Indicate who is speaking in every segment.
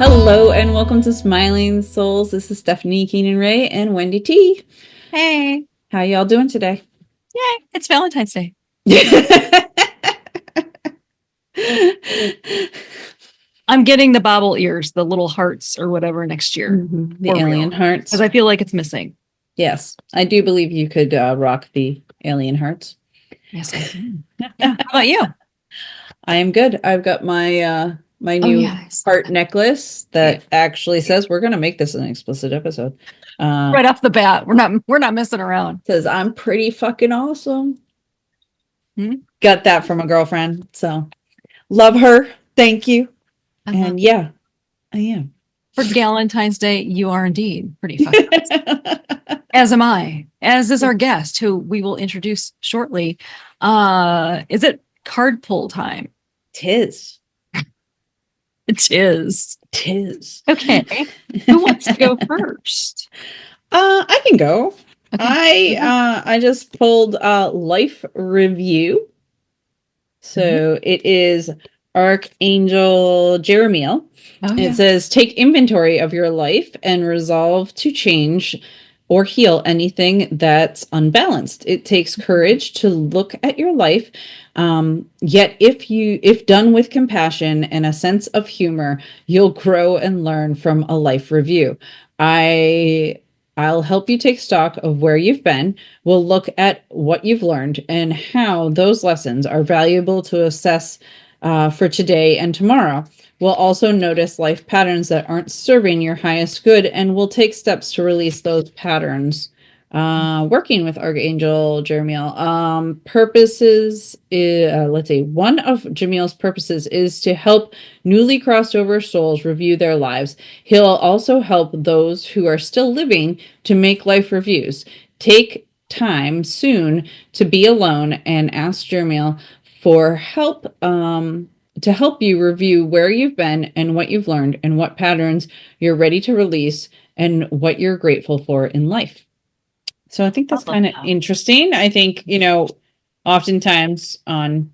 Speaker 1: Hello and welcome to Smiling Souls. This is Stephanie Keenan Ray and Wendy T.
Speaker 2: Hey,
Speaker 1: How y'all doing today?
Speaker 2: yay, it's Valentine's Day. I'm getting the bobble ears, the little hearts or whatever next year.
Speaker 1: The alien hearts.
Speaker 2: Because I feel like it's missing.
Speaker 1: Yes, I do believe you could rock the alien hearts.
Speaker 2: Yes, I can. Yeah. How about you?
Speaker 1: I am good. I've got my my new heart necklace that actually says we're going to make this an explicit episode.
Speaker 2: Right off the bat, we're not messing around.
Speaker 1: Says I'm pretty fucking awesome. Got that from a girlfriend, so love her. Thank you. And yeah, I am.
Speaker 2: For Valentine's Day, you are indeed pretty fucking awesome. As am I. As is our guest, who we will introduce shortly. Is it card pull time?
Speaker 1: Tis.
Speaker 2: Tis.
Speaker 1: Okay.
Speaker 2: Who wants to go first?
Speaker 1: I can go.
Speaker 2: Okay.
Speaker 1: I just pulled life review. So it is Archangel Jeremiel. It says, take inventory of your life and resolve to change or heal anything that's unbalanced. It takes courage to look at your life. Yet if done with compassion and a sense of humor, you'll grow and learn from a life review. I'll help you take stock of where you've been. We'll look at what you've learned and how those lessons are valuable to assess for today and tomorrow. We'll also notice life patterns that aren't serving your highest good, and we'll take steps to release those patterns. Working with Archangel Jeremiel. Purposes, let's see, one of Jeremiel's purposes is to help newly crossed over souls review their lives. He'll also help those who are still living to make life reviews. Take time soon to be alone and ask Jeremiel for help to help you review where you've been and what you've learned and what patterns you're ready to release and what you're grateful for in life. So I think that's kind of interesting. I think, oftentimes on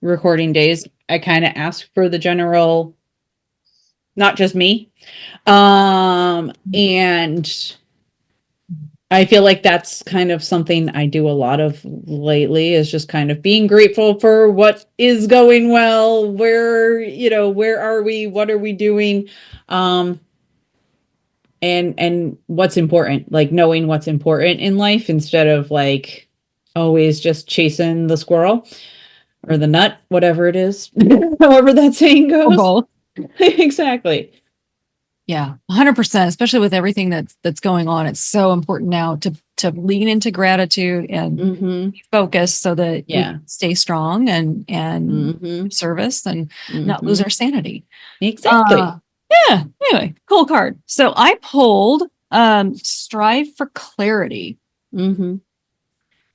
Speaker 1: recording days, I kind of ask for the general, not just me. And I feel like that's kind of something I do a lot of lately, is just kind of being grateful for what is going well, where are we, what are we doing? And what's important, like knowing what's important in life instead of like always just chasing the squirrel or the nut, whatever it is, however that saying goes.
Speaker 2: Or both.
Speaker 1: Exactly.
Speaker 2: Yeah, 100%, especially with everything that's going on. It's so important now to lean into gratitude and focus so that we stay strong and service and not lose our sanity.
Speaker 1: Exactly.
Speaker 2: Yeah. Anyway, cool card. So I pulled strive for clarity.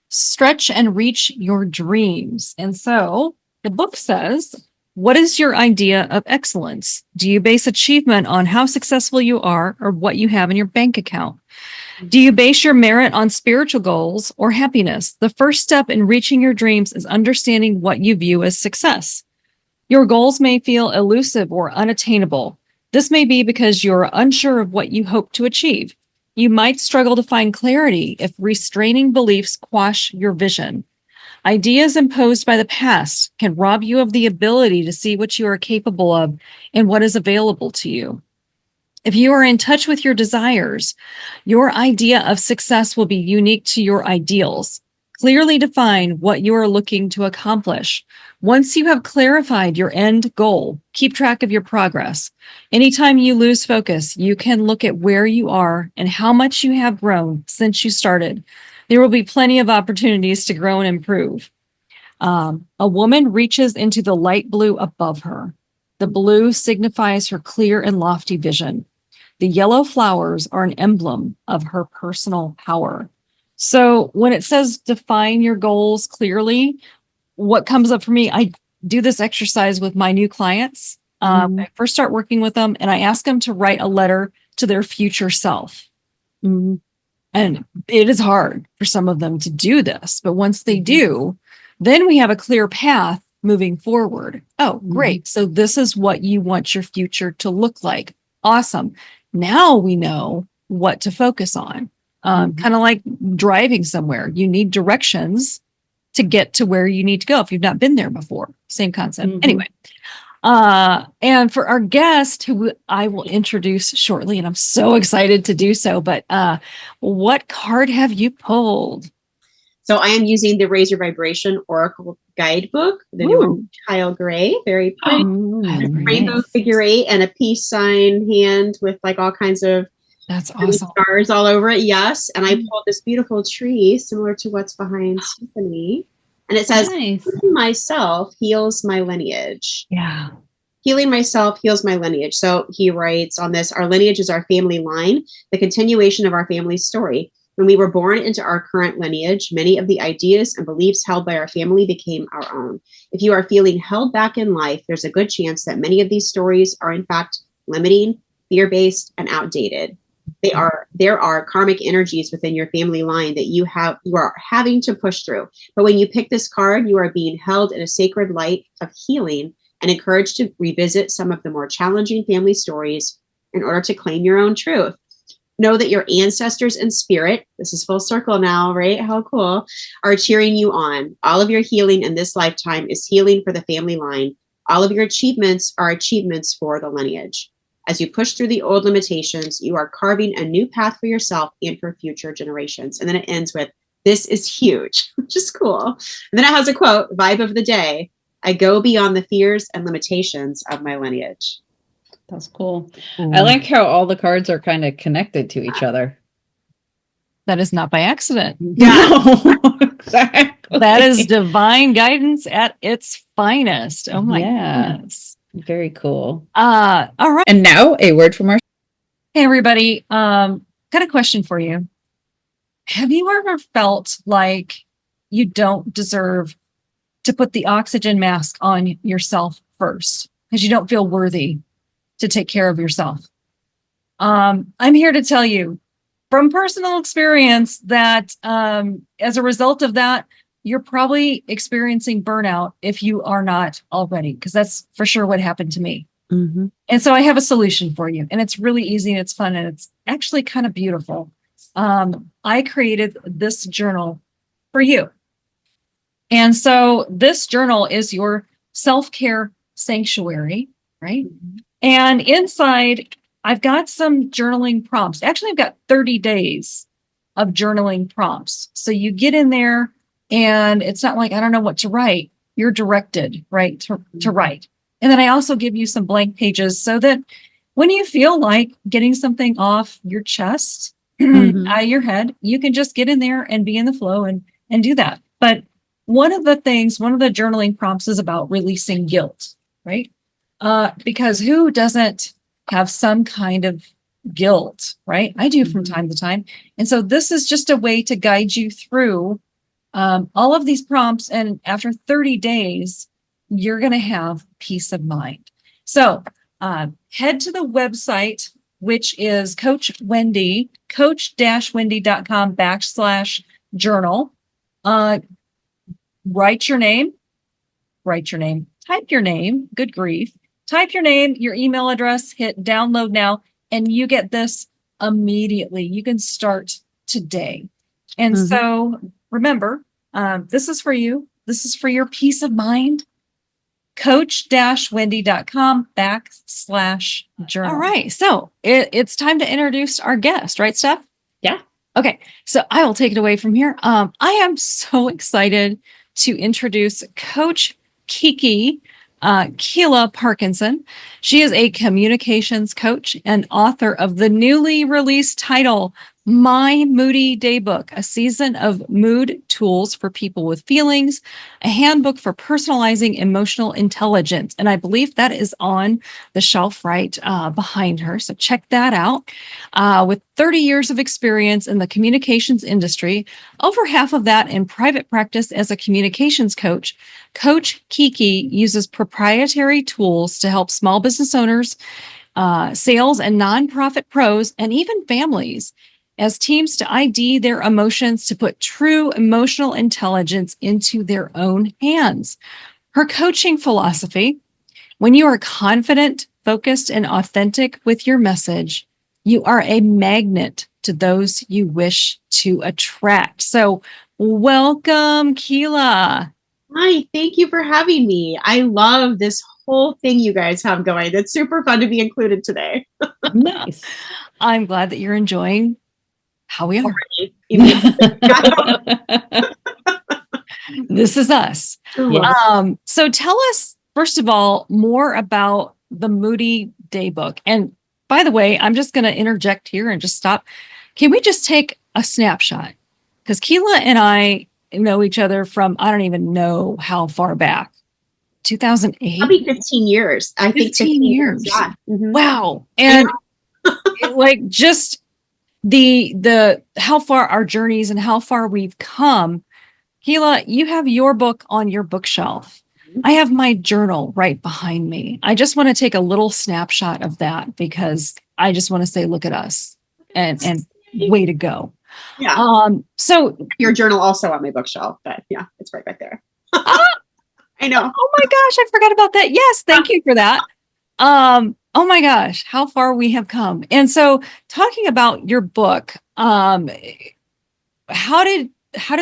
Speaker 2: Stretch and reach your dreams. And so the book says, what is your idea of excellence? Do you base achievement on how successful you are or what you have in your bank account? Do you base your merit on spiritual goals or happiness? The first step in reaching your dreams is understanding what you view as success. Your goals may feel elusive or unattainable. This may be because you're unsure of what you hope to achieve. You might struggle to find clarity if restraining beliefs quash your vision. Ideas imposed by the past can rob you of the ability to see what you are capable of and what is available to you. If you are in touch with your desires, your idea of success will be unique to your ideals. Clearly define what you are looking to accomplish. Once you have clarified your end goal, keep track of your progress. Anytime you lose focus, you can look at where you are and how much you have grown since you started. There will be plenty of opportunities to grow and improve. A woman reaches into the light blue above her. The blue signifies her clear and lofty vision. The yellow flowers are an emblem of her personal power. So when it says define your goals clearly, what comes up for me, I do this exercise with my new clients. I first start working with them and I ask them to write a letter to their future self. And it is hard for some of them to do this, but once they do, then we have a clear path moving forward. Oh, great. So this is what you want your future to look like. Awesome. Now we know what to focus on. Kind of like driving somewhere. You need directions to get to where you need to go if you've not been there before. Same concept. Anyway. And for our guest, who I will introduce shortly, and I'm so excited to do so, but what card have you pulled?
Speaker 3: So I am using the Razor Vibration Oracle Guidebook, the new one, tile gray, very pretty. Rainbow figure 8 and a peace sign hand with like all kinds of
Speaker 2: that's awesome
Speaker 3: stars all over it. Yes. And I pulled this beautiful tree similar to what's behind Stephanie. And it says, Healing myself heals my lineage.
Speaker 2: Yeah.
Speaker 3: Healing myself heals my lineage. So he writes on this, our lineage is our family line, the continuation of our family's story. When we were born into our current lineage, many of the ideas and beliefs held by our family became our own. If you are feeling held back in life, there's a good chance that many of these stories are in fact limiting, fear-based, and outdated. There are karmic energies within your family line that you are having to push through. But when you pick this card, you are being held in a sacred light of healing and encouraged to revisit some of the more challenging family stories in order to claim your own truth. Know that your ancestors in spirit, this is full circle now, right? How cool, are cheering you on. All of your healing in this lifetime is healing for the family line. All of your achievements are achievements for the lineage. As you push through the old limitations, you are carving a new path for yourself and for future generations. And then it ends with, this is huge, which is cool. And then it has a quote, vibe of the day. I go beyond the fears and limitations of my lineage.
Speaker 1: That's cool. I like how all the cards are kind of connected to each other.
Speaker 2: That is not by accident.
Speaker 1: No, exactly.
Speaker 2: That is divine guidance at its finest. Oh my goodness.
Speaker 1: Very cool.
Speaker 2: All right.
Speaker 1: And now a word from our.
Speaker 2: Hey, everybody. Got a question for you. Have you ever felt like you don't deserve to put the oxygen mask on yourself first because you don't feel worthy to take care of yourself? I'm here to tell you from personal experience that as a result of that, you're probably experiencing burnout if you are not already, because that's for sure what happened to me. And so I have a solution for you, and it's really easy and it's fun and it's actually kind of beautiful. I created this journal for you. And so this journal is your self-care sanctuary, right? And inside, I've got some journaling prompts. Actually, I've got 30 days of journaling prompts. So you get in there and it's not like, I don't know what to write. You're directed, right, to write. And then I also give you some blank pages so that when you feel like getting something off your chest, out of your head, you can just get in there and be in the flow and do that. But one of the journaling prompts is about releasing guilt, right? Because who doesn't have some kind of guilt, right? I do from time to time. And so this is just a way to guide you through all of these prompts. And after 30 days, you're going to have peace of mind. So head to the website, which is coach-wendy.com/journal. Write your name, type your name, good grief, type your name, your email address, hit download now, and you get this immediately. You can start today. And so remember, this is for you. This is for your peace of mind. coach-wendy.com/journal. All right. So it's time to introduce our guest, right, Steph?
Speaker 1: Yeah.
Speaker 2: Okay. So I will take it away from here. I am so excited to introduce Coach Kiki, Kealah Parkinson. She is a communications coach and author of the newly released title, My Moody Daybook, a season of mood tools for people with feelings, a handbook for personalizing emotional intelligence. And I believe that is on the shelf right behind her. So check that out. With 30 years of experience in the communications industry, over half of that in private practice as a communications coach, Coach Kiki uses proprietary tools to help small business owners, sales and nonprofit pros, and even families as teams to ID their emotions, to put true emotional intelligence into their own hands. Her coaching philosophy: when you are confident, focused, and authentic with your message, you are a magnet to those you wish to attract. So, welcome, Kealah.
Speaker 3: Hi, thank you for having me. I love this whole thing you guys have going. It's super fun to be included today.
Speaker 1: Nice.
Speaker 2: I'm glad that you're enjoying how we are. This is us.
Speaker 1: Yes.
Speaker 2: So tell us, first of all, more about the Moody Daybook. And by the way, I'm just going to interject here and just stop. Can we just take a snapshot? Because Kealah and I know each other from, I don't even know how far back. 2008?
Speaker 3: Probably 15 years. I think
Speaker 2: 15 years.
Speaker 3: Yeah. Mm-hmm.
Speaker 2: Wow. And like just the how far our journeys and how far we've come. Kealah, you have your book on your bookshelf. I have my journal right behind me. I just want to take a little snapshot of that because I just want to say, look at us and way to go.
Speaker 3: Yeah.
Speaker 2: So
Speaker 3: your journal also on my bookshelf, but yeah, it's right back there. I know.
Speaker 2: Oh my gosh, I forgot about that. Yes, thank you for that. Oh my gosh, how far we have come. And so talking about your book, how did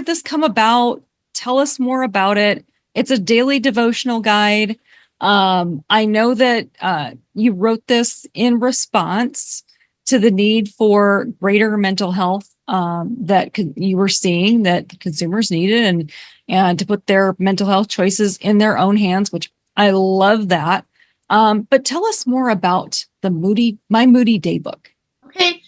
Speaker 2: this come about? Tell us more about it. It's a daily devotional guide. I know that you wrote this in response to the need for greater mental health that you were seeing that consumers needed, and to put their mental health choices in their own hands, which I love that. But tell us more about the My Moody Daybook.
Speaker 3: Okay,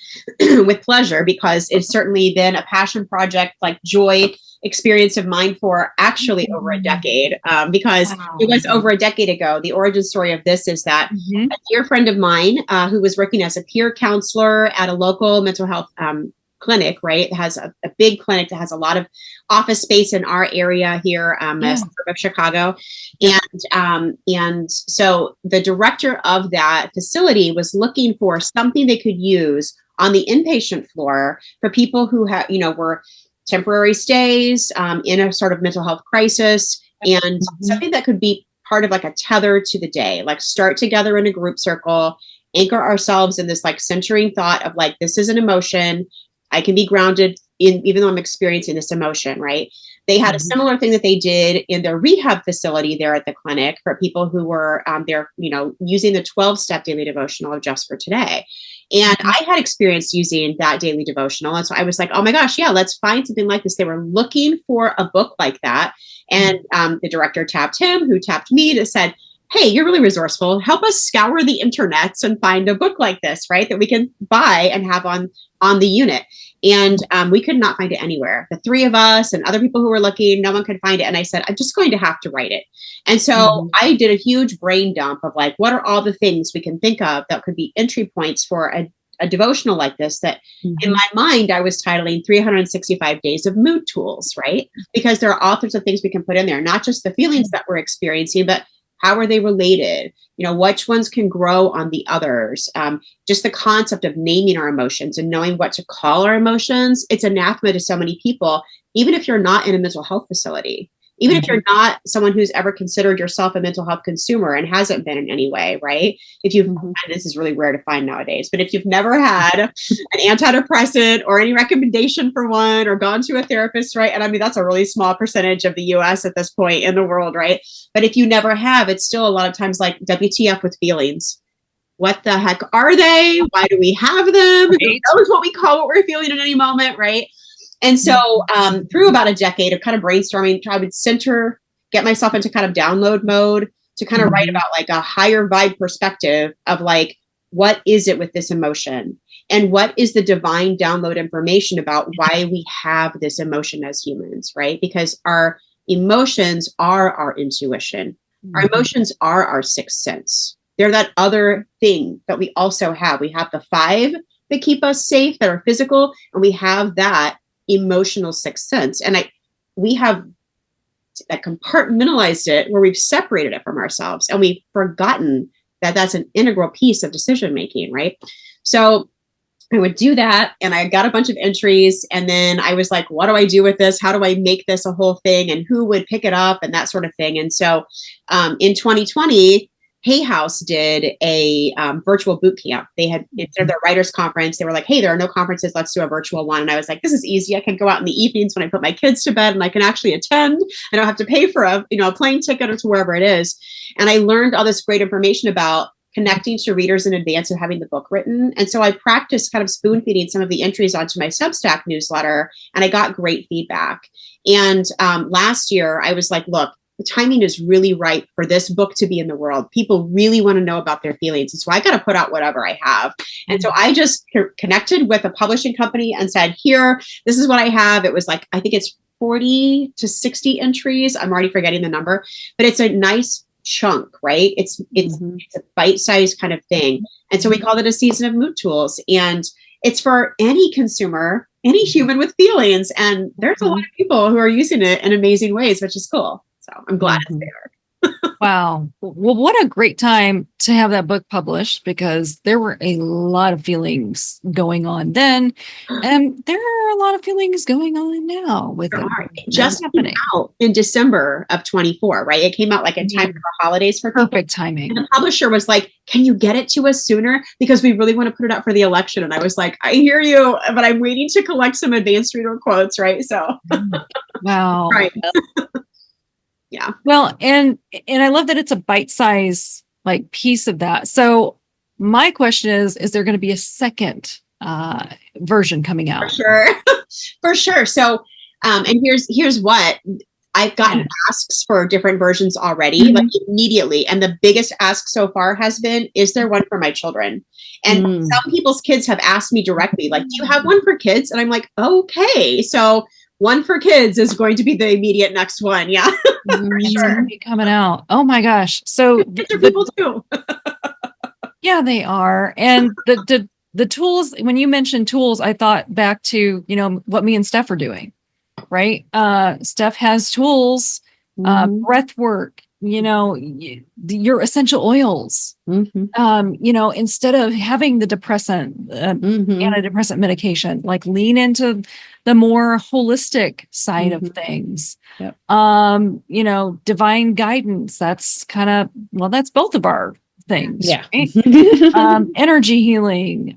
Speaker 3: with pleasure, because it's certainly been a passion project, like joy experience of mine for actually over a decade, because it was over a decade ago. The origin story of this is that a dear friend of mine who was working as a peer counselor at a local mental health clinic, right? It has a big clinic that has a lot of office space in our area here, a suburb of Chicago. And so the director of that facility was looking for something they could use on the inpatient floor for people who have, were temporary stays in a sort of mental health crisis, and something that could be part of like a tether to the day, like start together in a group circle, anchor ourselves in this like centering thought of like, this is an emotion. I can be grounded in, even though I'm experiencing this emotion, right? They had a similar thing that they did in their rehab facility there at the clinic for people who were there, using the 12-step daily devotional of Just for Today. And I had experienced using that daily devotional. And so I was like, oh my gosh, yeah, let's find something like this. They were looking for a book like that. And the director tapped him, who tapped me, to said, hey, you're really resourceful. Help us scour the internets and find a book like this, right? That we can buy and have on the unit. And we could not find it anywhere. The three of us and other people who were looking, no one could find it. And I said, I'm just going to have to write it. And so I did a huge brain dump of like, what are all the things we can think of that could be entry points for a devotional like this, that in my mind, I was titling 365 Days of Mood Tools, right? Because there are all sorts of things we can put in there, not just the feelings that we're experiencing, but how are they related? Which ones can grow on the others? Just the concept of naming our emotions and knowing what to call our emotions. It's anathema to so many people, even if you're not in a mental health facility, even if you're not someone who's ever considered yourself a mental health consumer and hasn't been in any way, right? If you've, and this is really rare to find nowadays, but if you've never had an antidepressant or any recommendation for one or gone to a therapist, right? And I mean, that's a really small percentage of the US at this point in the world, right? But if you never have, it's still a lot of times like WTF with feelings. What the heck are they? Why do we have them? Who knows what we call what we're feeling at any moment, right? And so through about a decade of kind of brainstorming, I would get myself into kind of download mode to kind of write about like a higher vibe perspective of like, what is it with this emotion? And what is the divine download information about why we have this emotion as humans, right? Because our emotions are our intuition. Our emotions are our sixth sense. They're that other thing that we also have. We have the 5 that keep us safe, that are physical, and we have that emotional sixth sense. And we have compartmentalized it where we've separated it from ourselves, and we've forgotten that that's an integral piece of decision making, right? So I would do that, and I got a bunch of entries, and then I was like, what do I do with this? How do I make this a whole thing? And who would pick it up and that sort of thing. And so in 2020, Hay House did a virtual boot camp. They had, instead of their writers conference, they were like, hey, there are no conferences. Let's do a virtual one. And I was like, this is easy. I can go out in the evenings when I put my kids to bed and I can actually attend. I don't have to pay for a plane ticket or to wherever it is. And I learned all this great information about connecting to readers in advance of having the book written. And so I practiced kind of spoon feeding some of the entries onto my Substack newsletter, and I got great feedback. And last year I was like, look, the timing is really right for this book to be in the world. People really want to know about their feelings. And so I got to put out whatever I have. And so I just connected with a publishing company and said, here, this is what I have. It was like, I think it's 40 to 60 entries. I'm already forgetting the number, but it's a nice chunk, right? It's a bite-sized kind of thing. And so we called it a season of mood tools. And it's for any consumer, any human with feelings. And there's a lot of people who are using it in amazing ways, which is cool. So I'm glad it's there.
Speaker 2: Wow. Well, what a great time to have that book published, because there were a lot of feelings going on then. And there are a lot of feelings going on now with it.
Speaker 3: It just came out in December of 24, right? It came out like in time for the holidays for people.
Speaker 2: Perfect timing.
Speaker 3: And the publisher was like, can you get it to us sooner? Because we really want to put it out for the election. And I was like, I hear you, but I'm waiting to collect some advanced reader quotes, right? So
Speaker 2: wow.
Speaker 3: Right. Yeah.
Speaker 2: Well, and I love that it's a bite-size like piece of that. So my question is there going to be a second version coming out?
Speaker 3: For sure. For sure. So, and here's what I've gotten asks for different versions already, like immediately. And the biggest ask so far has been, is there one for my children? And some people's kids have asked me directly, like, do you have one for kids? And I'm like, okay. So one for kids is going to be the immediate next one. Yeah.
Speaker 2: Sure. Be coming out. Oh my gosh. So
Speaker 3: kids are people too.
Speaker 2: Yeah, they are. And the tools, when you mentioned tools, I thought back to, what me and Steph are doing, right? Steph has tools, breath work, your essential oils, instead of having the antidepressant medication, like lean into the more holistic side of things.
Speaker 1: Yep.
Speaker 2: Divine guidance. That's that's both of our things.
Speaker 1: Yeah.
Speaker 2: Right? Energy healing,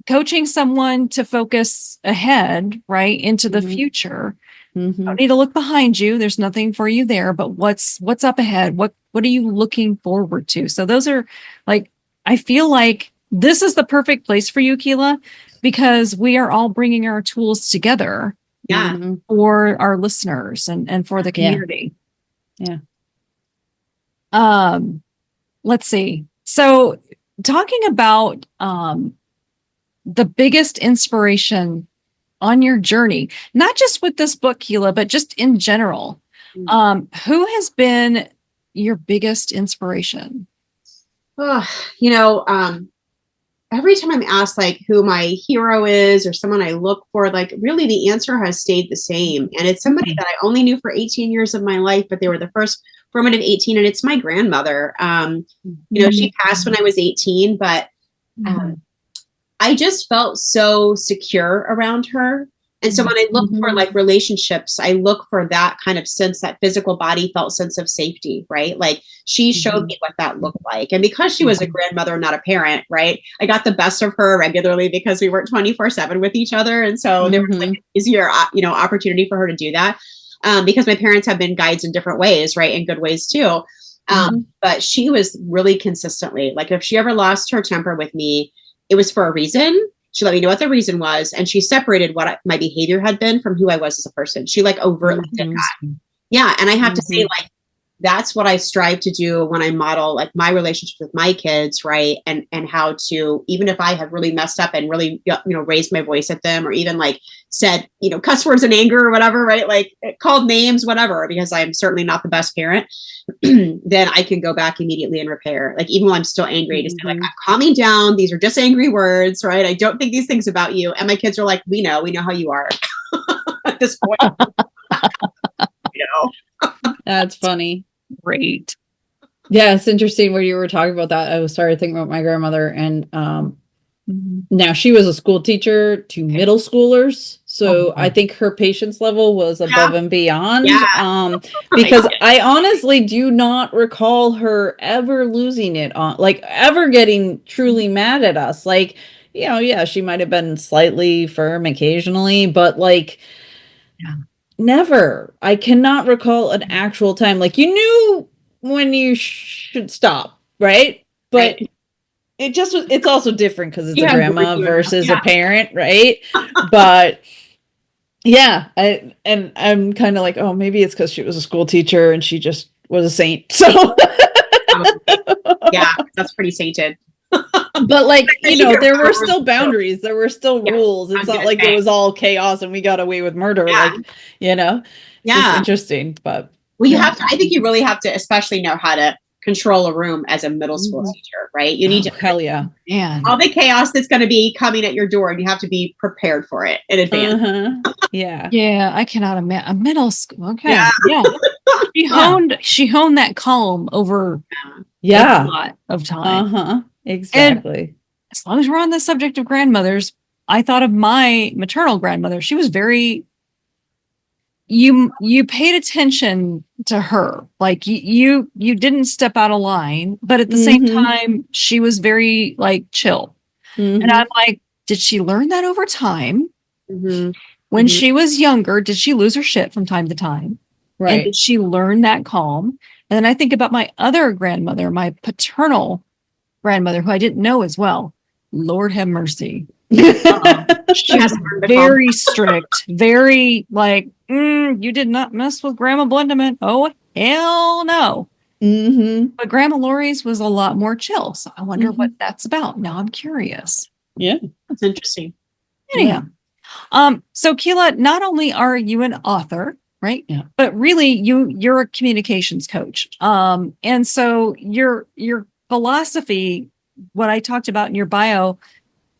Speaker 2: coaching someone to focus ahead, right, into the future. Don't need to look behind you. There's nothing for you there, but what's up ahead? What are you looking forward to? So those are I feel like this is the perfect place for you, Kealah, because we are all bringing our tools together for our listeners and for the community.
Speaker 1: Yeah.
Speaker 2: Let's see. So talking about the biggest inspiration on your journey, not just with this book, Kealah, but just in general, who has been your biggest inspiration?
Speaker 3: Every time I'm asked who my hero is or someone I look for, really the answer has stayed the same. And it's somebody that I only knew for 18 years of my life, but they were the first formative 18. And it's my grandmother. She passed when I was 18, but I just felt so secure around her. And so when I look for relationships, I look for that kind of sense, that physical body felt sense of safety, right? She showed me what that looked like. And because she was a grandmother, not a parent, right? I got the best of her regularly because we worked 24/7 with each other. And so there was an easier, opportunity for her to do that. Because my parents have been guides in different ways, right? In good ways too. But she was really consistently, if she ever lost her temper with me, it was for a reason. She let me know what the reason was, and she separated what my behavior had been from who I was as a person. She overtly did that. Yeah. And I have to say, that's what I strive to do when I model my relationship with my kids, right? And how to, even if I have really messed up and really, raised my voice at them, or even said, cuss words in anger or whatever, right? Called names, whatever, because I'm certainly not the best parent, then I can go back immediately and repair. Even while I'm still angry, to say I'm calming down. These are just angry words, right? I don't think these things about you. And my kids are like, we know how you are at this point.
Speaker 1: That's funny.
Speaker 2: Great.
Speaker 1: Yeah, it's interesting where you were talking about that. I was started thinking about my grandmother, and Now she was a school teacher to middle schoolers, so I think her patience level was above and beyond. Because I honestly do not recall her ever losing it on, like ever getting truly mad at us. Like, you know, yeah, she might have been slightly firm occasionally, but like never. I cannot recall an actual time. Like you knew when you should stop, right? But it just was, it's also different because it's a grandma versus a parent, right? But yeah, I'm kind of like, oh, maybe it's because she was a school teacher and she just was a saint. So
Speaker 3: yeah, that's pretty sainted.
Speaker 1: But like, you know, there were still boundaries, there were still rules. It's not like it was all chaos and we got away with murder. Like, you know, it's just interesting. But
Speaker 3: well, you have to, I think you really have to especially know how to control a room as a middle school teacher, right? You need to
Speaker 1: hell yeah.
Speaker 3: All the chaos that's going to be coming at your door, and you have to be prepared for it in advance.
Speaker 1: Yeah.
Speaker 2: Yeah, I cannot imagine a middle school. Okay. Yeah. She honed that calm over a lot of time.
Speaker 1: Exactly.
Speaker 2: And as long as we're on the subject of grandmothers, I thought of my maternal grandmother. She was very, you paid attention to her. Like you didn't step out of line, but at the same time, she was very like chill. And I'm like, did she learn that over time? When she was younger, did she lose her shit from time to time?
Speaker 1: Right.
Speaker 2: And did she learn that calm? And then I think about my other grandmother, my paternal grandmother, who I didn't know as well. Lord have mercy. She was very strict, very like, you did not mess with Grandma Blendament. Oh, hell no. But Grandma Lori's was a lot more chill. So I wonder what that's about. Now I'm curious.
Speaker 1: Yeah.
Speaker 3: That's interesting.
Speaker 2: Anyhow. So Kealah, not only are you an author, right?
Speaker 1: Yeah.
Speaker 2: But really you're a communications coach. And so your philosophy, what I talked about in your bio,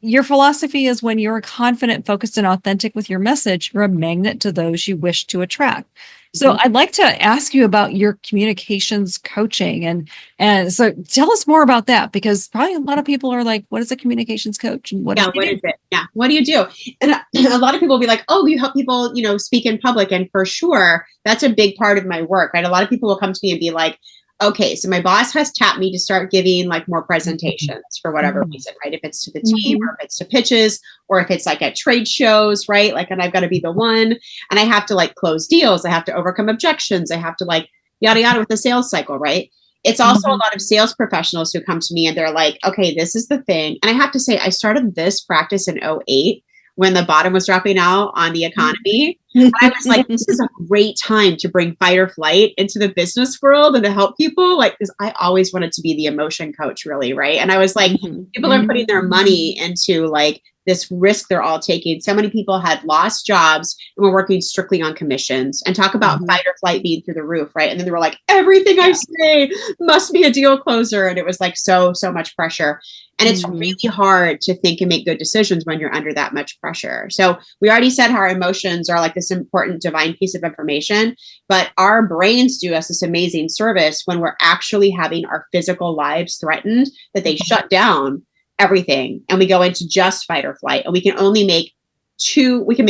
Speaker 2: your philosophy is when you're confident, focused, and authentic with your message, you're a magnet to those you wish to attract. So I'd like to ask you about your communications coaching. And so tell us more about that, because probably a lot of people are like, what is a communications coach? And what is
Speaker 3: it? Yeah. What do you do? And a lot of people will be like, oh, you help people, you know, speak in public. And for sure, that's a big part of my work, right? A lot of people will come to me and be like, okay, so my boss has tapped me to start giving like more presentations for whatever reason, right? If it's to the team or if it's to pitches or if it's like at trade shows, right? Like, and I've got to be the one and I have to like close deals. I have to overcome objections. I have to like yada, yada with the sales cycle, right? It's also a lot of sales professionals who come to me and they're like, okay, this is the thing. And I have to say, I started this practice in '08 when the bottom was dropping out on the economy. I was like, this is a great time to bring fight or flight into the business world and to help people. Like, because I always wanted to be the emotion coach, really, right? And I was like, people are putting their money into like this risk they're all taking. So many people had lost jobs and were working strictly on commissions, and talk about fight or flight being through the roof, right? And then they were like, everything I say must be a deal closer. And it was like so much pressure. And it's really hard to think and make good decisions when you're under that much pressure. So we already said how our emotions are like this important divine piece of information, but our brains do us this amazing service when we're actually having our physical lives threatened, that they shut down everything and we go into just fight or flight. And we can only make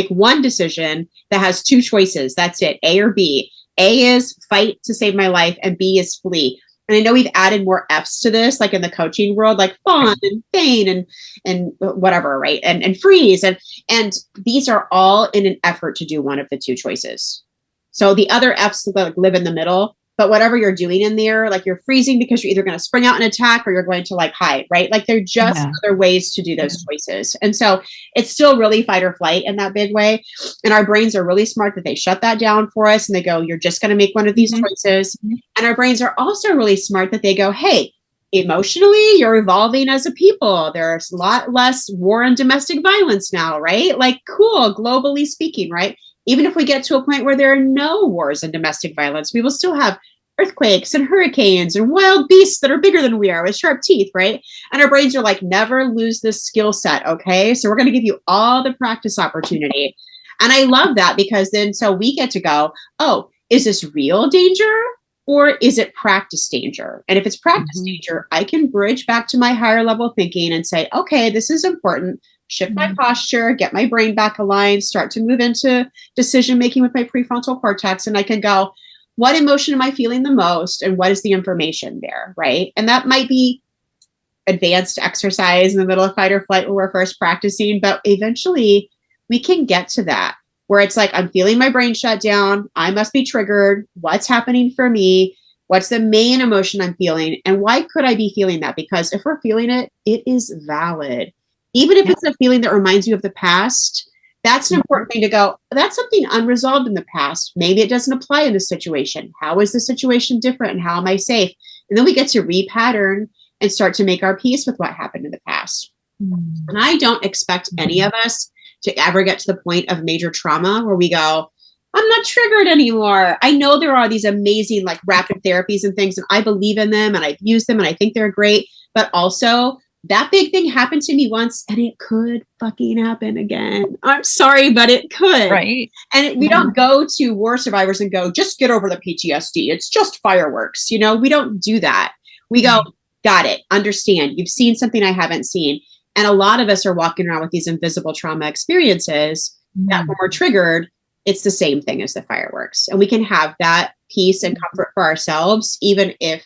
Speaker 3: one decision that has two choices. That's it, A or B. A is fight to save my life and B is flee. And I know we've added more F's to this, like in the coaching world, like fawn and feign and whatever, right? And freeze. And these are all in an effort to do one of the two choices. So the other F's like live in the middle, but whatever you're doing in there, like you're freezing because you're either going to spring out and attack or you're going to like hide, right? Like they're just other ways to do those choices. And so it's still really fight or flight in that big way. And our brains are really smart that they shut that down for us and they go, you're just going to make one of these choices. And our brains are also really smart that they go, hey, emotionally, you're evolving as a people. There's a lot less war and domestic violence now, right? Like, cool, globally speaking, right? Even if we get to a point where there are no wars and domestic violence, we will still have earthquakes and hurricanes and wild beasts that are bigger than we are with sharp teeth, right? And our brains are like, never lose this skill set, okay? So we're going to give you all the practice opportunity. And I love that because then so we get to go, oh, is this real danger? Or is it practice danger? And if it's practice danger, I can bridge back to my higher level thinking and say, okay, this is important. Shift my posture, get my brain back aligned, start to move into decision making with my prefrontal cortex. And I can go, what emotion am I feeling the most? And what is the information there? Right. And that might be advanced exercise in the middle of fight or flight when we're first practicing. But eventually we can get to that where it's like, I'm feeling my brain shut down. I must be triggered. What's happening for me? What's the main emotion I'm feeling? And why could I be feeling that? Because if we're feeling it, it is valid. Even if it's a feeling that reminds you of the past, that's an important thing to go, that's something unresolved in the past. Maybe it doesn't apply in this situation. How is the situation different? And how am I safe? And then we get to repattern and start to make our peace with what happened in the past. And I don't expect any of us to ever get to the point of major trauma where we go, I'm not triggered anymore. I know there are these amazing like rapid therapies and things, and I believe in them and I've used them and I think they're great. But also that big thing happened to me once and it could fucking happen again. I'm sorry, but it could.
Speaker 2: Right.
Speaker 3: And we don't go to war survivors and go, just get over the PTSD. It's just fireworks. You know, we don't do that. We go, got it. Understand. You've seen something I haven't seen. And a lot of us are walking around with these invisible trauma experiences that when we're triggered, it's the same thing as the fireworks. And we can have that peace and comfort for ourselves, even if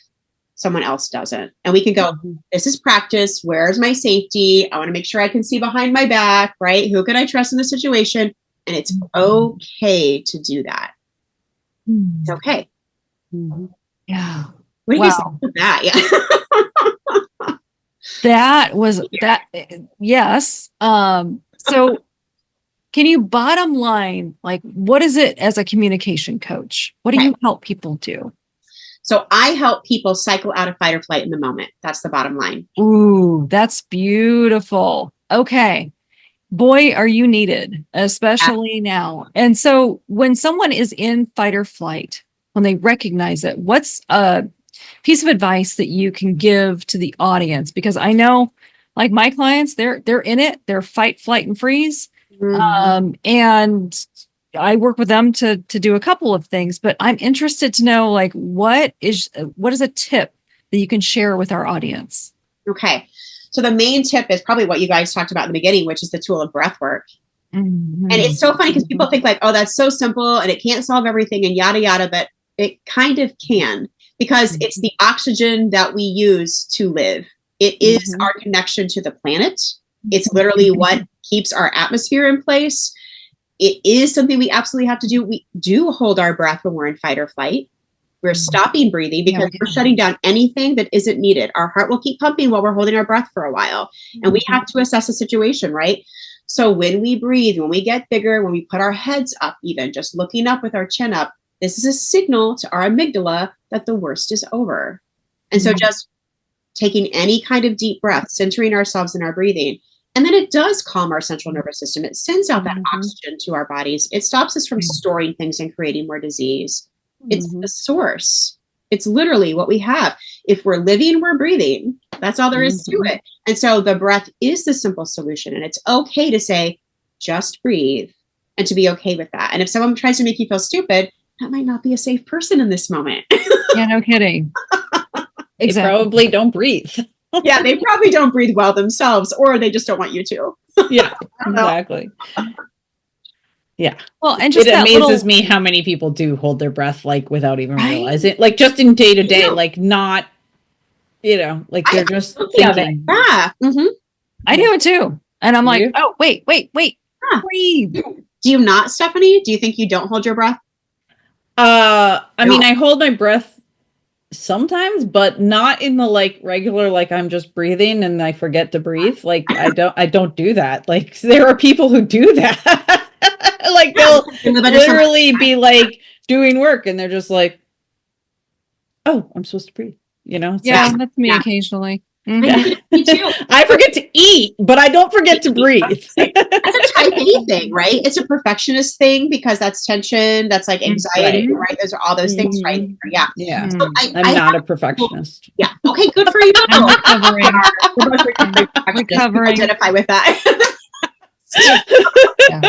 Speaker 3: someone else doesn't. And we can go, this is practice. Where's my safety? I want to make sure I can see behind my back, right? Who can I trust in the situation? And it's okay to do that. It's okay.
Speaker 2: Yeah.
Speaker 3: What do you guys think of that? Yeah.
Speaker 2: That was that. Yes. So can you bottom line, like, what is it as a communication coach? What do you help people do?
Speaker 3: So I help people cycle out of fight or flight in the moment. That's the bottom line.
Speaker 2: Ooh, that's beautiful. Okay. Boy, are you needed, especially now. And so when someone is in fight or flight, when they recognize it, what's a piece of advice that you can give to the audience? Because I know, like my clients, they're in it, they're fight, flight, and freeze. And I work with them to do a couple of things, but I'm interested to know, like, what is a tip that you can share with our audience? Okay. So the main tip is probably what you guys talked about in the beginning, which is the tool of breath work. And it's so funny because people think like, oh, that's so simple and it can't solve everything and yada, yada, but it kind of can, because it's the oxygen that we use to live. It is our connection to the planet. It's literally what keeps our atmosphere in place. It is something we absolutely have to do. We do hold our breath when we're in fight or flight. We're stopping breathing because we're shutting down anything that isn't needed. Our heart will keep pumping while we're holding our breath for a while. And we have to assess the situation, right? So when we breathe, when we get bigger, when we put our heads up, even just looking up with our chin up, this is a signal to our amygdala that the worst is over. And so just taking any kind of deep breath, centering ourselves in our breathing, and then it does calm our central nervous system. It sends out that oxygen to our bodies. It stops us from storing things and creating more disease. It's the source. It's literally what we have. If we're living, we're breathing. That's all there is to it. And so the breath is the simple solution. And it's okay to say, just breathe, and to be okay with that. And if someone tries to make you feel stupid, that might not be a safe person in this moment. Yeah, no kidding.
Speaker 1: Exactly. They probably don't breathe.
Speaker 3: Yeah, they probably don't breathe well themselves, or they just don't want you to.
Speaker 1: Yeah, exactly. Yeah.
Speaker 2: Well, and just
Speaker 1: it amazes me how many people do hold their breath, like, without even realizing, like, just in day to day, like, not, like they're just thinking.
Speaker 3: Yeah.
Speaker 2: I do it too. And I'm like, oh, wait, breathe.
Speaker 3: Do you not, Stephanie? Do you think you don't hold your breath?
Speaker 1: I mean, I hold my breath sometimes, but not in the like regular, like I'm just breathing and I forget to breathe. Like I don't do that. Like there are people who do that. Like they'll literally be like doing work and they're just like, oh, I'm supposed to breathe.
Speaker 2: Yeah, that's me occasionally.
Speaker 3: Me too.
Speaker 1: I forget to eat, but I don't forget to breathe. That's
Speaker 3: a type A thing, right? It's a perfectionist thing because that's tension, that's like anxiety, right? Those are all those things, right? Yeah.
Speaker 1: Yeah. So I'm not a perfectionist.
Speaker 3: Yeah. Okay, good for you.
Speaker 2: I'm recovering.
Speaker 3: Identify with that.
Speaker 2: Yeah.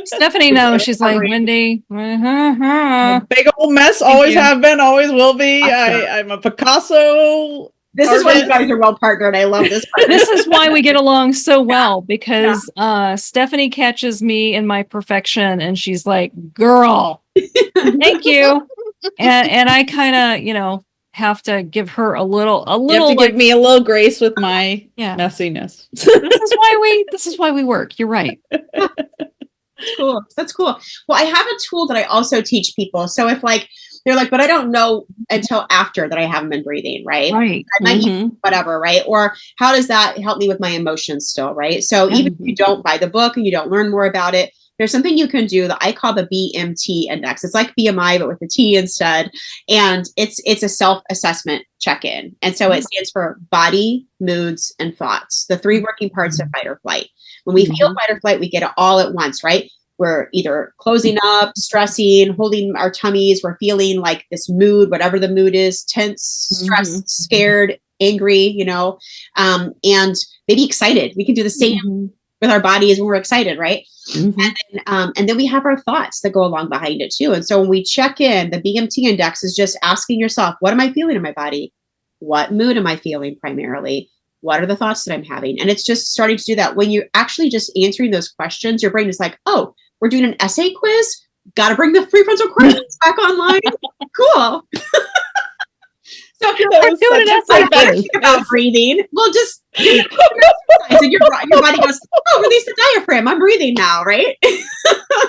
Speaker 2: Stephanie knows. She's like, Wendy.
Speaker 1: Big old mess.
Speaker 2: Thank
Speaker 1: Always
Speaker 2: you.
Speaker 1: have been. Always will be.
Speaker 3: Awesome.
Speaker 1: I'm a Picasso.
Speaker 3: This is why you
Speaker 1: artist.
Speaker 3: guys are well partnered. I love this part.
Speaker 2: This is why we get along so well, because Stephanie catches me in my perfection and she's like, girl, thank you. And I kind of, you know, have to give her a little
Speaker 1: You have to
Speaker 2: like,
Speaker 1: give me a little grace with my messiness.
Speaker 2: this is why we work. You're right.
Speaker 3: Cool. That's cool. Well, I have a tool that I also teach people. So if like they're like, but I don't know until after that I haven't been breathing, right?
Speaker 2: Right.
Speaker 3: I might use whatever, right? Or how does that help me with my emotions still, right? So even if you don't buy the book and you don't learn more about it, there's something you can do that I call the BMT index. It's like BMI, but with a T instead. And it's a self-assessment check-in. And so it stands for body, moods, and thoughts, the three working parts of fight or flight. When we feel fight or flight, we get it all at once, right? We're either closing up, stressing, holding our tummies. We're feeling like this mood, whatever the mood is, tense, stressed, scared, angry, you know, and maybe excited. We can do the same with our bodies when we're excited, right? And then we have our thoughts that go along behind it too. And so when we check in, the BMT index is just asking yourself, what am I feeling in my body? What mood am I feeling primarily? What are the thoughts that I'm having? And it's just starting to do that. When you're actually just answering those questions, your brain is like, oh, we're doing an essay quiz. Got to bring the prefrontal cortex back online. Cool. So if you're doing an essay quiz about breathing, well, just and your body goes, oh, release the diaphragm. I'm breathing now, right?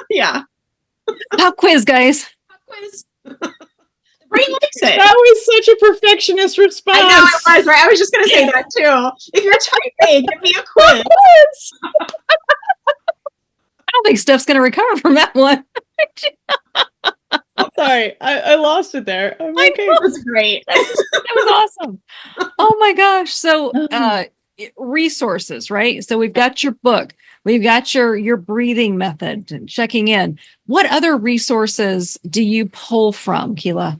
Speaker 3: Yeah.
Speaker 2: Pop quiz, guys.
Speaker 3: Pop quiz. The brain likes it.
Speaker 1: That was such a perfectionist response.
Speaker 3: I know it was, right? I was just going to say that too. If you're type A, give me a quiz.
Speaker 2: I don't think Steph's going to recover from that one.
Speaker 1: Sorry, I lost it there. I'm okay.
Speaker 3: That was great.
Speaker 2: That was awesome. Oh my gosh. So resources, right? So we've got your book. We've got your breathing method and checking in. What other resources do you pull from, Kealah?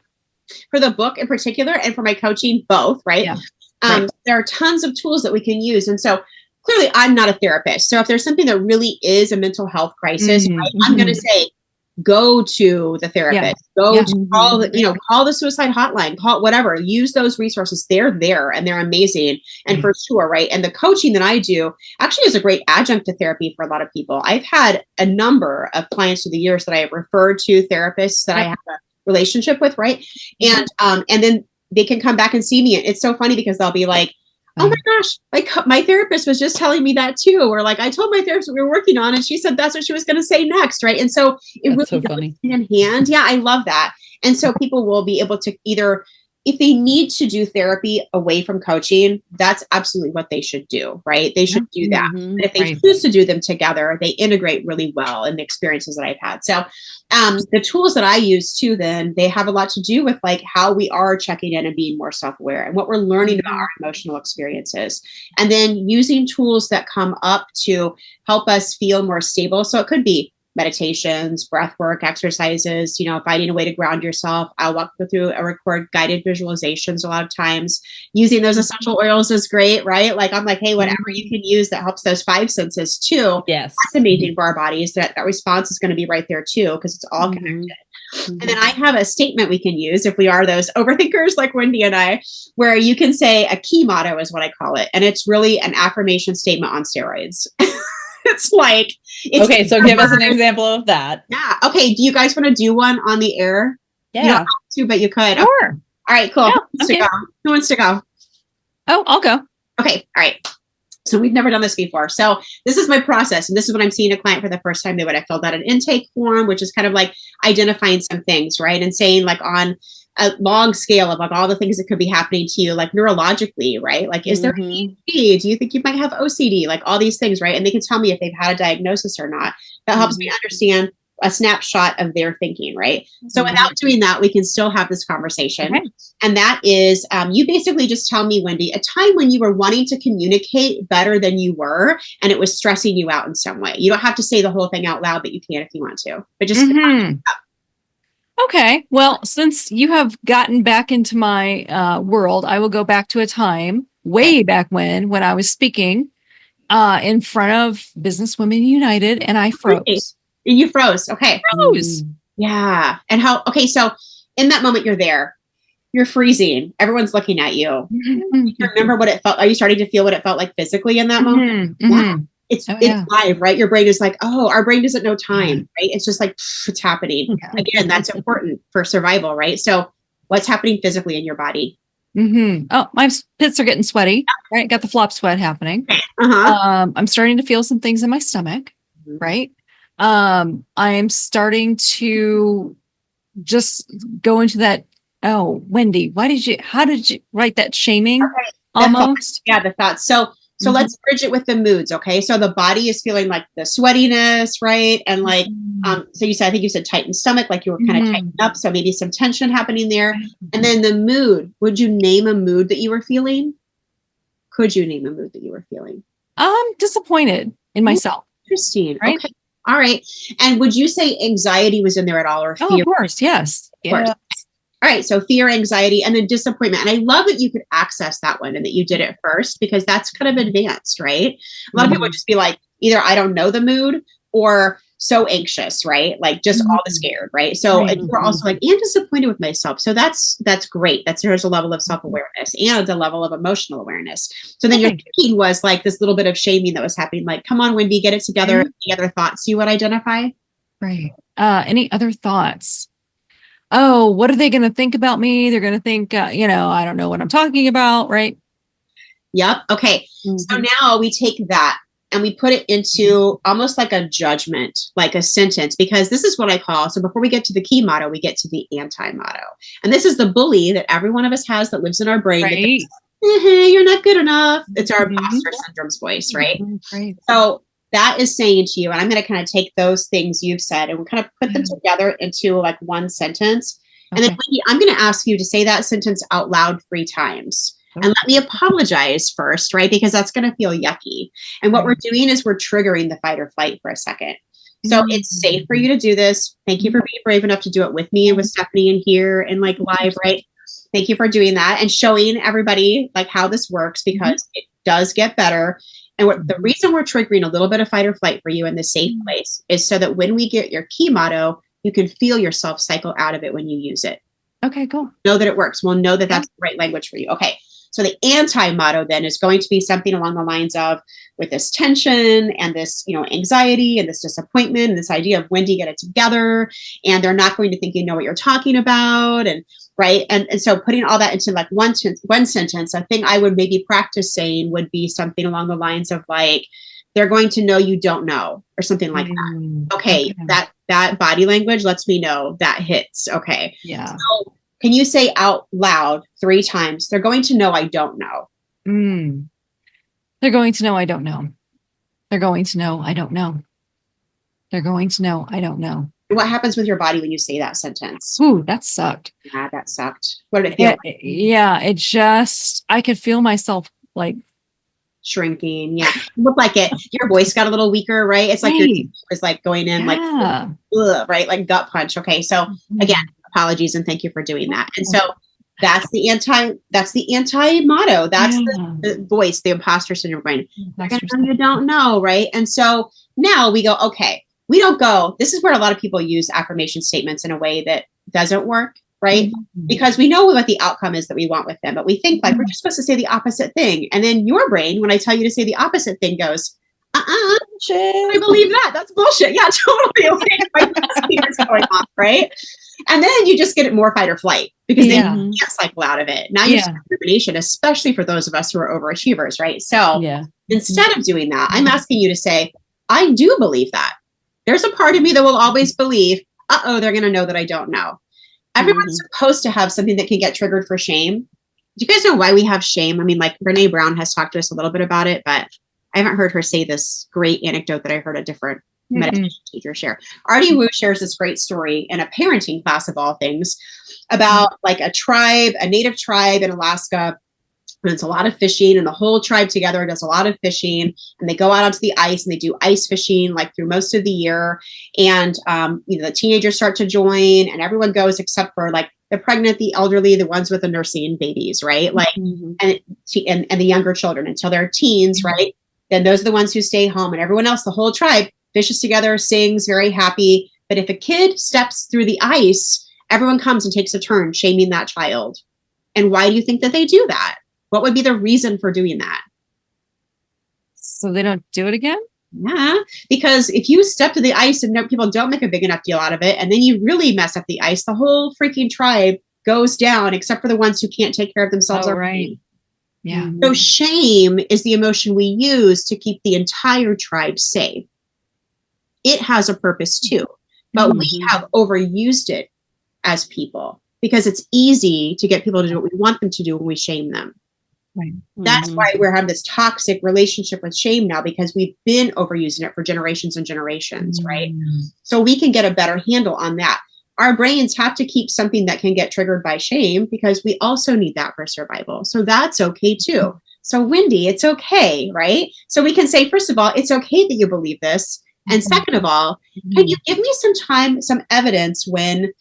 Speaker 3: For the book in particular and for my coaching, both, right? Yeah. There are tons of tools that we can use. And so clearly I'm not a therapist. So if there's something that really is a mental health crisis, right, I'm going to say, go to the therapist, to call the, call the suicide hotline, call whatever, use those resources. They're there and they're amazing. And for sure, right. And the coaching that I do actually is a great adjunct to therapy for a lot of people. I've had a number of clients through the years that I have referred to therapists that I have a relationship with. Right. And then they can come back and see me. And it's so funny because they'll be like, oh my gosh, like my therapist was just telling me that too. Or like, I told my therapist what we were working on and she said that's what she was going to say next. Right. And so it really
Speaker 1: so funny.
Speaker 3: Hand in hand. Yeah, I love that. And so people will be able to either, if they need to do therapy away from coaching, that's absolutely what they should do, right? They should do that. But if they choose to do them together, they integrate really well in the experiences that I've had. So the tools that I use too, then they have a lot to do with like how we are checking in and being more self-aware and what we're learning about our emotional experiences. And then using tools that come up to help us feel more stable. So it could be meditations, breath work, exercises, finding a way to ground yourself. I'll walk through or record guided visualizations a lot of times. Using those essential oils is great, right? Like I'm like, hey, whatever you can use that helps those five senses too. Yes. That's amazing for our bodies. That response is going to be right there too, because it's all connected. And then I have a statement we can use if we are those overthinkers like Wendy and I, where you can say a key motto is what I call it. And it's really an affirmation statement on steroids. It's like,
Speaker 1: okay, so give us an example of that.
Speaker 3: Yeah. Okay. Do you guys want to do one on the air?
Speaker 1: Yeah.
Speaker 3: You don't have to, but you could.
Speaker 2: Sure.
Speaker 3: Okay. All right, cool.
Speaker 2: Yeah,
Speaker 3: Who wants to go?
Speaker 2: Oh, I'll go.
Speaker 3: Okay. All right. So we've never done this before. So this is my process. And this is when I'm seeing a client for the first time. They would have filled out an intake form, which is kind of like identifying some things, right? And saying like on a long scale of like all the things that could be happening to you, like neurologically, right? Like, is there ADHD? Do you think you might have OCD? Like all these things, right? And they can tell me if they've had a diagnosis or not. That helps me understand a snapshot of their thinking, right? So without doing that, we can still have this conversation. Okay. And that is, you basically just tell me, Wendy, a time when you were wanting to communicate better than you were, and it was stressing you out in some way. You don't have to say the whole thing out loud, but you can if you want to. But just
Speaker 2: okay. Well, since you have gotten back into my world, I will go back to a time way back when I was speaking. in front of Business Women United, and I froze.
Speaker 3: You froze. Okay.
Speaker 2: Froze.
Speaker 3: Yeah. And okay. So in that moment, you're there. You're freezing. Everyone's looking at you. You remember what it felt? Are you starting to feel what it felt like physically in that moment? Yeah. It's live, right? Your brain is like, oh, our brain doesn't know time, right? It's just like, it's happening. Again, that's important for survival, right? So what's happening physically in your body?
Speaker 2: Oh, my pits are getting sweaty, right? Got the flop sweat happening. I'm starting to feel some things in my stomach, right? I am starting to just go into that. Oh, Wendy, how did you write that shaming almost?
Speaker 3: The thoughts. So let's bridge it with the moods. Okay. So the body is feeling like the sweatiness, right? And like, so I think you said tightened stomach, like you were kind of tightened up. So maybe some tension happening there. And then the mood, would you name a mood that you were feeling? Could you name a mood that you were feeling?
Speaker 2: I'm disappointed in myself.
Speaker 3: Interesting. Right? Okay. All right. And would you say anxiety was in there at all, or fear?
Speaker 2: Oh, of course. Yes.
Speaker 3: Of course. All right. So fear, anxiety, and then disappointment. And I love that you could access that one and that you did it first, because that's kind of advanced, right? A lot of people would just be like, either I don't know the mood, or so anxious, right? Like just all the scared, right? So and you're also like, and disappointed with myself. So that's great. There's a level of self-awareness and a level of emotional awareness. So then your thinking was like this little bit of shaming that was happening. Like, come on, Wendy, get it together. Any other thoughts you would identify?
Speaker 2: Right. Any other thoughts? Oh, what are they going to think about me? They're going to think, I don't know what I'm talking about. Right.
Speaker 3: Yep. Okay. So now we take that and we put it into almost like a judgment, like a sentence, because this is what I call, so before we get to the key motto, we get to the anti-motto. And this is the bully that every one of us has that lives in our brain.
Speaker 2: Right.
Speaker 3: You're not good enough. It's our imposter syndrome's voice, right?
Speaker 2: Right.
Speaker 3: So that is saying to you, and I'm going to kind of take those things you've said and we'll kind of put them together into like one sentence. And then Wendy, I'm going to ask you to say that sentence out loud 3 times. And let me apologize first, right? Because that's going to feel yucky. And what we're doing is we're triggering the fight or flight for a second. So it's safe for you to do this. Thank you for being brave enough to do it with me and with Stephanie in here and like live, right? Thank you for doing that and showing everybody like how this works, because it does get better. And the reason we're triggering a little bit of fight or flight for you in the safe place is so that when we get your key motto, you can feel yourself cycle out of it when you use it.
Speaker 2: Okay, cool.
Speaker 3: Know that it works. We'll know that that's the right language for you. Okay. So the anti-motto then is going to be something along the lines of, with this tension and this, anxiety and this disappointment and this idea of Wendy, get it together, and they're not going to think you know what you're talking about, and right. And so putting all that into like one sentence, a thing I would maybe practice saying would be something along the lines of like, they're going to know you don't know, or something like that. Okay. That body language lets me know that hits. Okay.
Speaker 2: Yeah.
Speaker 3: So can you say out loud 3 times, they're going to know I don't know?
Speaker 2: They're going to know I don't know. They're going to know I don't know. They're going to know I don't know.
Speaker 3: And what happens with your body when you say that sentence?
Speaker 2: Ooh, that sucked.
Speaker 3: Yeah, that sucked. What did it feel like?
Speaker 2: Yeah, I could feel myself like
Speaker 3: shrinking. Yeah. Look like it. Your voice got a little weaker, right? It's like your teeth was like going in like, ugh, right? Like gut punch. Okay. So again, apologies and thank you for doing that. And so that's the anti-motto. That's the voice, the imposter syndrome brain. You don't know, right? And so now we go, okay, we don't go. This is where a lot of people use affirmation statements in a way that doesn't work, right? Because we know what the outcome is that we want with them, but we think like we're just supposed to say the opposite thing. And then your brain, when I tell you to say the opposite thing, goes, I believe that. That's bullshit. Yeah, totally. What's going on, right? And then you just get it more fight or flight, because then you can't cycle out of it. Now you're discrimination, especially for those of us who are overachievers, right? So instead of doing that, I'm asking you to say, I do believe that. There's a part of me that will always believe, they're going to know that I don't know. Everyone's supposed to have something that can get triggered for shame. Do you guys know why we have shame? I mean, like Brene Brown has talked to us a little bit about it, but I haven't heard her say this great anecdote that I heard a different meditation teacher share. Artie Wu shares this great story in a parenting class of all things about like a native tribe in Alaska. And it's a lot of fishing, and the whole tribe together does a lot of fishing, and they go out onto the ice and they do ice fishing like through most of the year. And, the teenagers start to join, and everyone goes except for like the pregnant, the elderly, the ones with the nursing babies, right? Like, and the younger children until they're teens, right? then those are the ones who stay home, and everyone else, the whole tribe, fishes together, sings, very happy. But if a kid steps through the ice, everyone comes and takes a turn shaming that child. And why do you think that they do that? What would be the reason for doing that?
Speaker 2: So they don't do it again?
Speaker 3: Yeah, because if you step to the ice and people don't make a big enough deal out of it, and then you really mess up the ice, the whole freaking tribe goes down, except for the ones who can't take care of themselves.
Speaker 2: Oh, right. Yeah.
Speaker 3: So shame is the emotion we use to keep the entire tribe safe. It has a purpose too, but we have overused it as people because it's easy to get people to do what we want them to do when we shame them.
Speaker 2: Right.
Speaker 3: That's why we're having this toxic relationship with shame now, because we've been overusing it for generations and generations, right? So we can get a better handle on that. Our brains have to keep something that can get triggered by shame because we also need that for survival. So that's okay too. So Wendy, it's okay, right? So we can say, first of all, it's okay that you believe this. And second of all, can you give me some time, some evidence when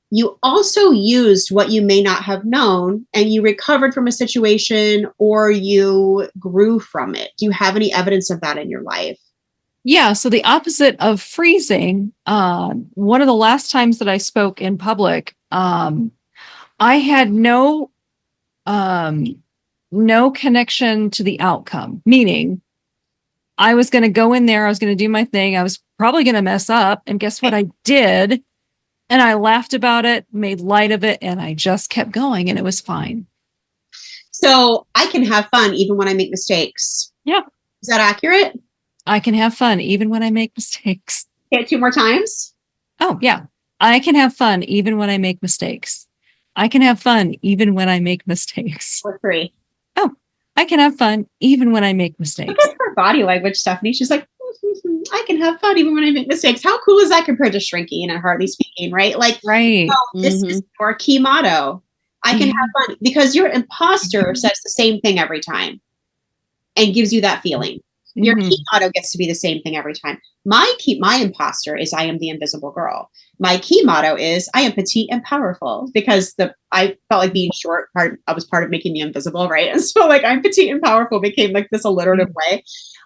Speaker 3: you also used what you may not have known and you recovered from a situation or you grew from it? Do you have any evidence of that in your life?
Speaker 2: Yeah. So the opposite of freezing, one of the last times that I spoke in public, I had no connection to the outcome, meaning I was going to go in there, I was going to do my thing, I was probably going to mess up. And guess what I did? And I laughed about it, made light of it, and I just kept going and it was fine.
Speaker 3: So I can have fun even when I make mistakes.
Speaker 2: Yeah.
Speaker 3: Is that accurate?
Speaker 2: I can have fun even when I make mistakes.
Speaker 3: Say it 2 more times.
Speaker 2: Oh, yeah. I can have fun even when I make mistakes. I can have fun even when I make mistakes.
Speaker 3: Or 3.
Speaker 2: Oh, I can have fun even when I make mistakes.
Speaker 3: Look at her body language, Stephanie. She's like, I can have fun even when I make mistakes. How cool is that compared to shrinking and hardly speaking, right? Like,
Speaker 2: right.
Speaker 3: This is your key motto. I can have fun, because your imposter says the same thing every time and gives you that feeling. Your key motto gets to be the same thing every time. My imposter is I am the invisible girl. My key motto is I am petite and powerful, because I felt like being short I was part of making me invisible, right? And so like I'm petite and powerful became like this alliterative way.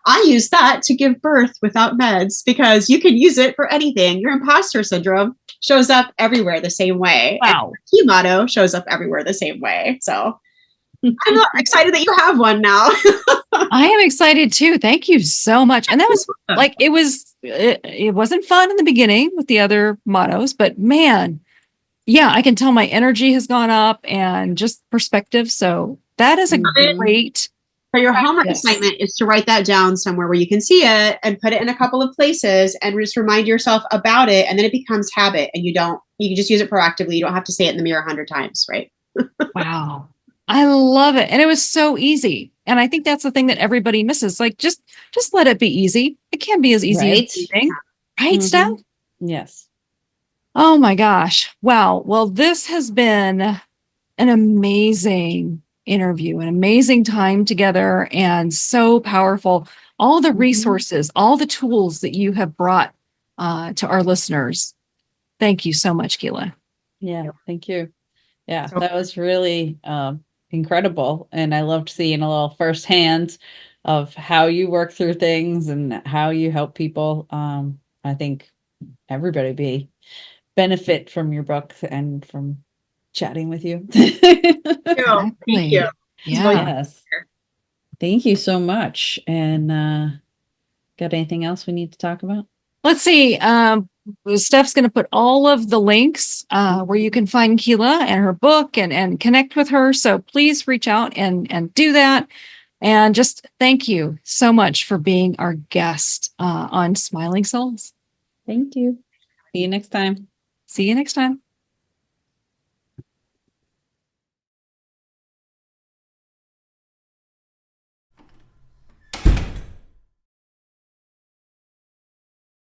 Speaker 3: I use that to give birth without meds, because you can use it for anything. Your imposter syndrome shows up everywhere the same way.
Speaker 2: Wow.
Speaker 3: And your key motto shows up everywhere the same way. So I'm not excited that you have one now.
Speaker 2: I am excited too. Thank you so much. And that was like, it wasn't fun in the beginning with the other mottos, but man, yeah, I can tell my energy has gone up and just perspective. So that is a great.
Speaker 3: So your homework assignment is to write that down somewhere where you can see it and put it in a couple of places and just remind yourself about it. And then it becomes habit, and you can just use it proactively. You don't have to say it in the mirror 100 times, right?
Speaker 2: Wow. I love it. And it was so easy. And I think that's the thing that everybody misses. Like, just let it be easy. It can be as easy as anything. Right, Steph?
Speaker 1: Yes.
Speaker 2: Oh my gosh. Wow. Well, this has been an amazing interview, an amazing time together, and so powerful. All the resources, all the tools that you have brought to our listeners. Thank you so much, Kealah.
Speaker 1: Yeah, thank you. Yeah, that was really incredible. And I loved seeing a little firsthand of how you work through things and how you help people. I think everybody benefit from your book and from chatting with you.
Speaker 2: Exactly.
Speaker 3: Thank you.
Speaker 2: Yeah.
Speaker 1: Yes. Thank you so much. And got anything else we need to talk about?
Speaker 2: Let's see. Steph's going to put all of the links where you can find Kealah and her book and connect with her. So please reach out and do that. And just thank you so much for being our guest on Smiling Souls.
Speaker 1: Thank you. See you next time.
Speaker 2: See you next time.